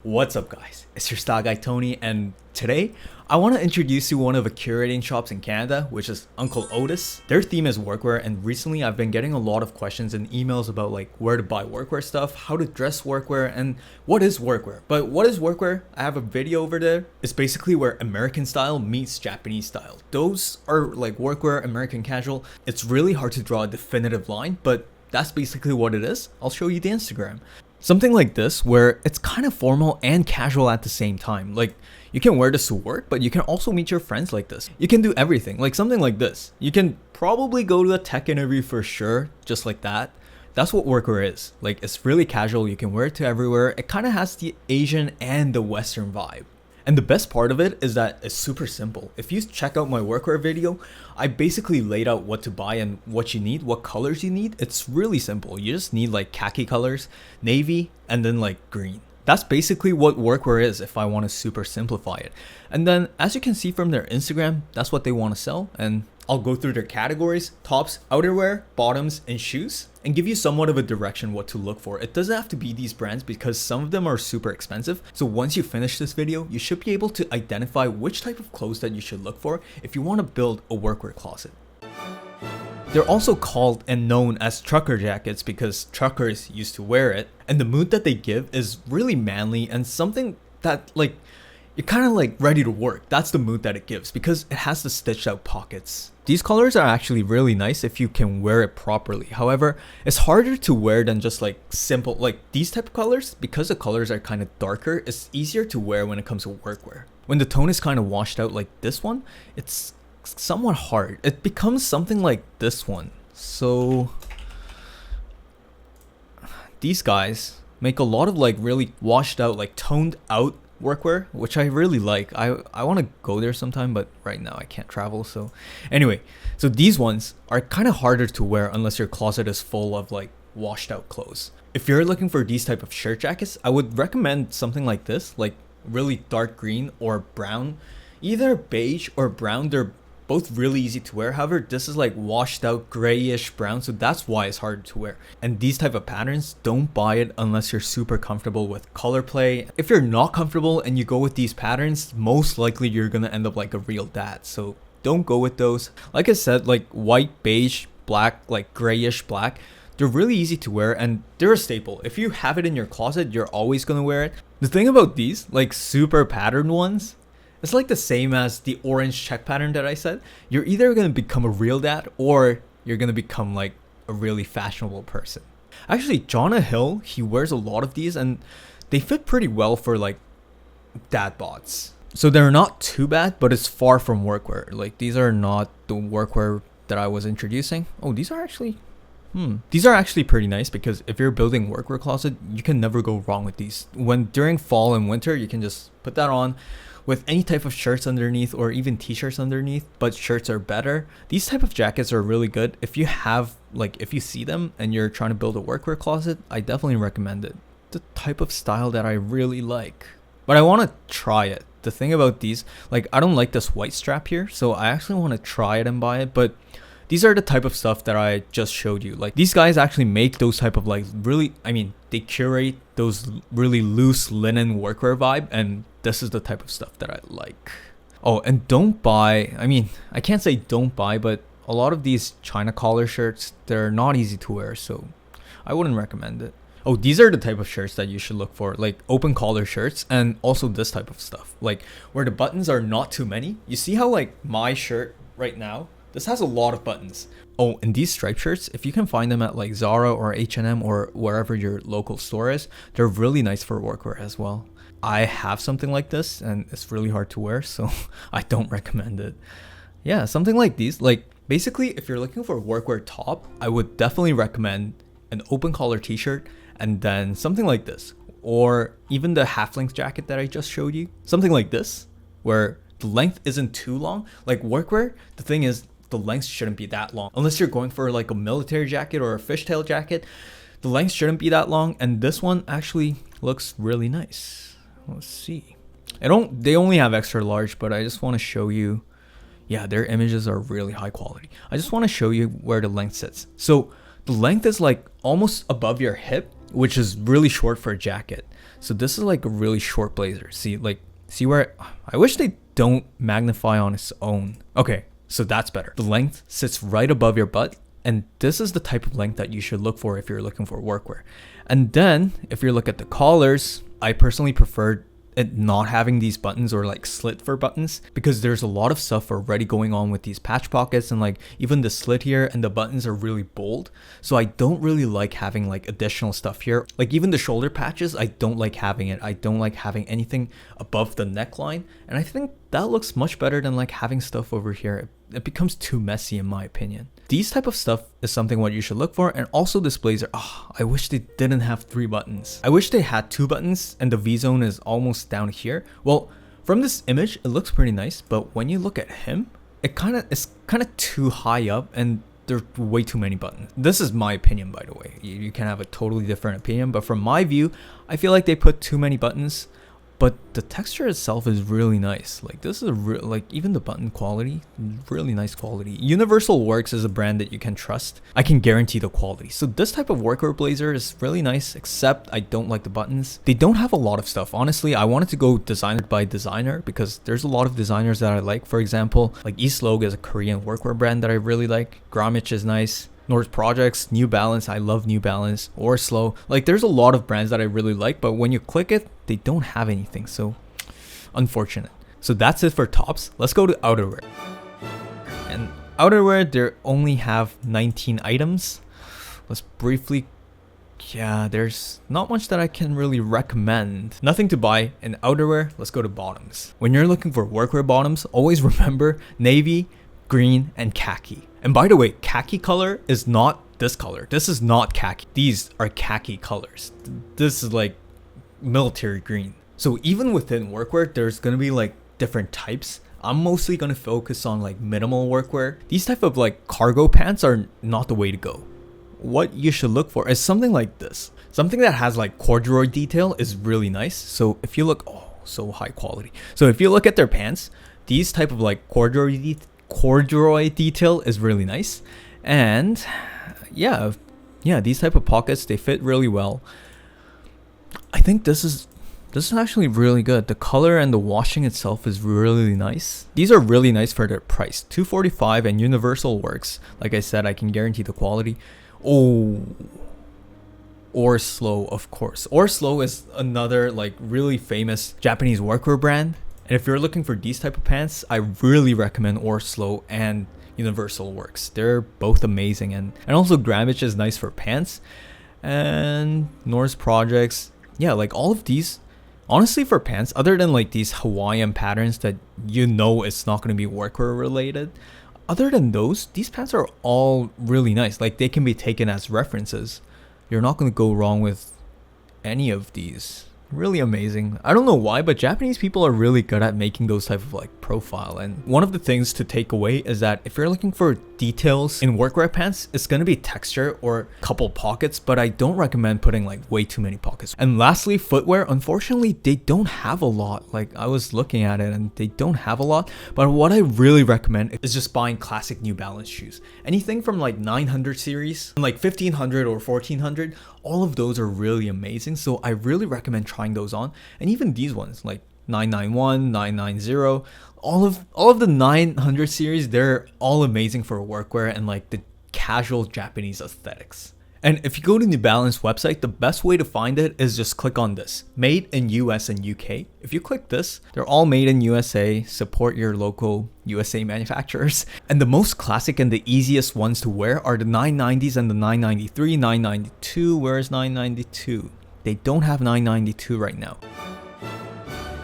What's up guys, it's your style guy Tony, and today I want to introduce you one of the curating shops in Canada, which is Uncle Otis. Their theme is workwear, and recently I've been getting a lot of questions and emails about like where to buy workwear stuff, how to dress workwear, and what is workwear. But what is workwear? I have a video over there. It's basically where American style meets Japanese style. Those are like workwear, American casual. It's really hard to draw a definitive line, but that's basically what it is. I'll show you the Instagram. Something like this where it's kind of formal and casual at the same time. Like you can wear this to work, but you can also meet your friends like this. You can do everything, like something like this. You can probably go to a tech interview for sure, just like that. That's what workwear is. Like it's really casual, you can wear it to everywhere. It kind of has the Asian and the Western vibe. And the best part of it is that it's super simple. If you check out my workwear video, I basically laid out what to buy and what you need, what colors you need. It's really simple. You just need like khaki colors, navy, and then like green. That's basically what workwear is if I want to super simplify it. And then as you can see from their Instagram, that's what they want to sell. And I'll go through their categories: tops, outerwear, bottoms, and shoes, and give you somewhat of a direction what to look for. It doesn't have to be these brands because some of them are super expensive. So once you finish this video, you should be able to identify which type of clothes that you should look for if you want to build a workwear closet. They're also called and known as trucker jackets because truckers used to wear it, and the mood that they give is really manly and something that like you're kind of like ready to work. That's the mood that it gives because it has the stitched out pockets. These colors are actually really nice if you can wear it properly. However, it's harder to wear than just like simple, like these type of colors. Because the colors are kind of darker, it's easier to wear when it comes to workwear. When the tone is kind of washed out like this one, it's somewhat hard. It becomes something like this one. So these guys make a lot of like really washed out, like toned out workwear, which I really like. I want to go there sometime, but right now I can't travel. So anyway, so these ones are kind of harder to wear unless your closet is full of like washed out clothes. If you're looking for these type of shirt jackets, I would recommend something like this, like really dark green or brown, either beige or brown. They're both really easy to wear. However, this is like washed out grayish brown, so that's why it's hard to wear. And these type of patterns, don't buy it unless you're super comfortable with color play. If you're not comfortable and you go with these patterns, most likely you're gonna end up like a real dad. So don't go with those. Like I said, like white, beige, black, like grayish black, they're really easy to wear and they're a staple. If you have it in your closet, you're always gonna wear it. The thing about these like super patterned ones, it's like the same as the orange check pattern that I said. You're either going to become a real dad or you're going to become like a really fashionable person. Actually, Jonah Hill, he wears a lot of these and they fit pretty well for like dad bods. So they're not too bad, but it's far from workwear. Like these are not the workwear that I was introducing. Oh, these are actually pretty nice because if you're building workwear closet, you can never go wrong with these. When during fall and winter, you can just put that on with any type of shirts underneath or even t-shirts underneath, but shirts are better. These type of jackets are really good. If you have like, if you see them and you're trying to build a workwear closet, I definitely recommend it. The type of style that I really like, but I want to try it. The thing about these, like I don't like this white strap here, so I actually want to try it and buy it, but these are the type of stuff that I just showed you. Like these guys actually make those type of like really, I mean, they curate those really loose linen workwear vibe, and this is the type of stuff that I like. Oh, and don't buy, I mean, I can't say don't buy, but a lot of these China collar shirts, they're not easy to wear, so I wouldn't recommend it. Oh, these are the type of shirts that you should look for, like open collar shirts, and also this type of stuff, like where the buttons are not too many. You see how like my shirt right now, this has a lot of buttons. Oh, and these striped shirts, if you can find them at like Zara or H&M or wherever your local store is, they're really nice for workwear as well. I have something like this and it's really hard to wear, so I don't recommend it. Yeah, something like these. Like basically, if you're looking for a workwear top, I would definitely recommend an open collar t-shirt and then something like this. Or even the half length jacket that I just showed you. Something like this, where the length isn't too long. Like workwear, the thing is, the length shouldn't be that long unless you're going for like a military jacket or a fishtail jacket. The length shouldn't be that long, and this one actually looks really nice. Let's see. They only have extra large, but I just want to show you. Yeah, their images are really high quality. I just want to show you where the length sits. So the length is like almost above your hip, which is really short for a jacket. So this is like a really short blazer. See where I wish they don't magnify on its own. Okay, so that's better. The length sits right above your butt, and this is the type of length that you should look for if you're looking for workwear. And then if you look at the collars, I personally prefer it not having these buttons or like slit for buttons, because there's a lot of stuff already going on with these patch pockets, and like even the slit here, and the buttons are really bold. So I don't really like having like additional stuff here. Like even the shoulder patches, I don't like having it. I don't like having anything above the neckline. And I think that looks much better than like having stuff over here. It becomes too messy in my opinion. These type of stuff is something what you should look for. And also this blazer, I wish they didn't have 3 buttons. I wish they had 2 buttons and the V-zone is almost down here. Well, from this image, it looks pretty nice, but when you look at him, it's kind of too high up and there's way too many buttons. This is my opinion, by the way. You can have a totally different opinion, but from my view, I feel like they put too many buttons. But the texture itself is really nice. Like this is like even the button quality, really nice quality. Universal Works is a brand that you can trust. I can guarantee the quality. So this type of workwear blazer is really nice, except I don't like the buttons. They don't have a lot of stuff. Honestly, I wanted to go designer by designer because there's a lot of designers that I like. For example, like Eastlog is a Korean workwear brand that I really like. Gromich is nice. North Projects, New Balance, I love New Balance, or Slow. Like there's a lot of brands that I really like, but when you click it, they don't have anything, so unfortunate. So that's it for tops. Let's go to outerwear. And outerwear, they only have 19 items. Let's briefly, there's not much that I can really recommend. Nothing to buy in outerwear. Let's go to bottoms. When you're looking for workwear bottoms, always remember navy, green, and khaki. And by the way, khaki color is not this color. This is not khaki. These are khaki colors. This is like military green. So even within workwear, there's gonna be like different types. I'm mostly gonna focus on like minimal workwear. These type of like cargo pants are not the way to go. What you should look for is something like this. Something that has like corduroy detail is really nice. So if you look, so high quality. So if you look at their pants, these type of like corduroy detail is really nice. And yeah, these type of pockets, they fit really well. I think this is actually really good. The color and the washing itself is really nice. These are really nice for their price. $245, and Universal Works, like I said, I can guarantee the quality. Or Slow, of course. Or Slow is another like really famous Japanese workwear brand. And if you're looking for these type of pants, I really recommend Slow and Universal Works. They're both amazing. And also Gromich is nice for pants. And North Projects. Yeah, like all of these, honestly for pants, other than like these Hawaiian patterns that you know it's not going to be workwear related, other than those, these pants are all really nice. Like they can be taken as references. You're not going to go wrong with any of these. Really amazing. I don't know why, but Japanese people are really good at making those type of like profile. And one of the things to take away is that if you're looking for details in workwear pants, it's going to be texture or couple pockets, but I don't recommend putting like way too many pockets. And lastly, footwear. Unfortunately, they don't have a lot. Like I was looking at it and they don't have a lot, but what I really recommend is just buying classic New Balance shoes. Anything from like 900 series, like 1500 or 1400, all of those are really amazing. So I really recommend trying those on. And even these ones like 991, 990, all of the 900 series, they're all amazing for workwear and like the casual Japanese aesthetics. And if you go to New Balance website, the best way to find it is just click on this, made in US and UK. If you click this, they're all made in USA, support your local USA manufacturers. And the most classic and the easiest ones to wear are the 990s and the 993, 992. Where is 992? They don't have 992 right now.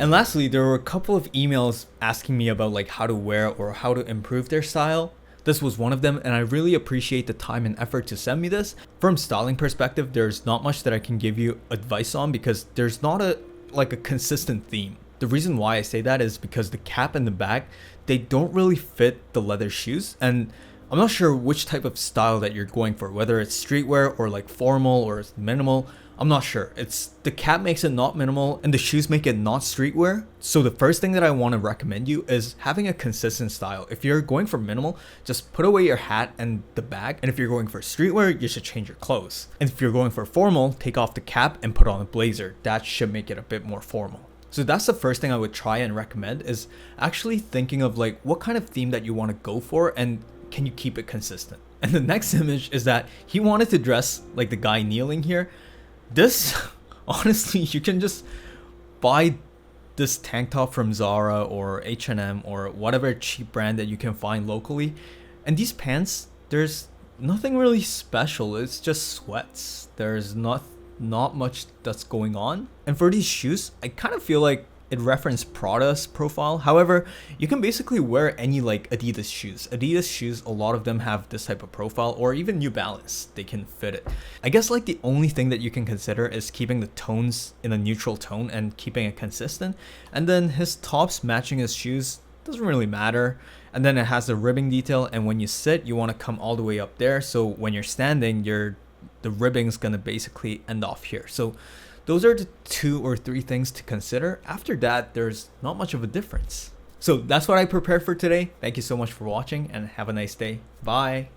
And lastly, there were a couple of emails asking me about like how to wear or how to improve their style. This was one of them, and I really appreciate the time and effort to send me this. From styling perspective, there's not much that I can give you advice on because there's not a consistent theme. The reason why I say that is because the cap and the bag, they don't really fit the leather shoes, and I'm not sure which type of style that you're going for, whether it's streetwear or like formal or minimal. I'm not sure. It's the cap makes it not minimal and the shoes make it not streetwear. So the first thing that I want to recommend you is having a consistent style. If you're going for minimal, just put away your hat and the bag. And if you're going for streetwear, you should change your clothes. And if you're going for formal, take off the cap and put on a blazer. That should make it a bit more formal. So that's the first thing I would try and recommend, is actually thinking of like what kind of theme that you want to go for and can you keep it consistent. And the next image is that he wanted to dress like the guy kneeling here. This, honestly, you can just buy this tank top from Zara or H&M or whatever cheap brand that you can find locally. And these pants, there's nothing really special. It's just sweats. There's not much that's going on. And for these shoes, I kind of feel like it referenced Prada's profile. However, you can basically wear any like Adidas shoes. Adidas shoes, a lot of them have this type of profile, or even New Balance, they can fit it. I guess like the only thing that you can consider is keeping the tones in a neutral tone and keeping it consistent. And then his tops matching his shoes doesn't really matter. And then it has the ribbing detail, and when you sit, you want to come all the way up there. So when you're standing, the ribbing's gonna basically end off here. So those are the 2 or 3 things to consider. After that, there's not much of a difference. So that's what I prepared for today. Thank you so much for watching and have a nice day. Bye.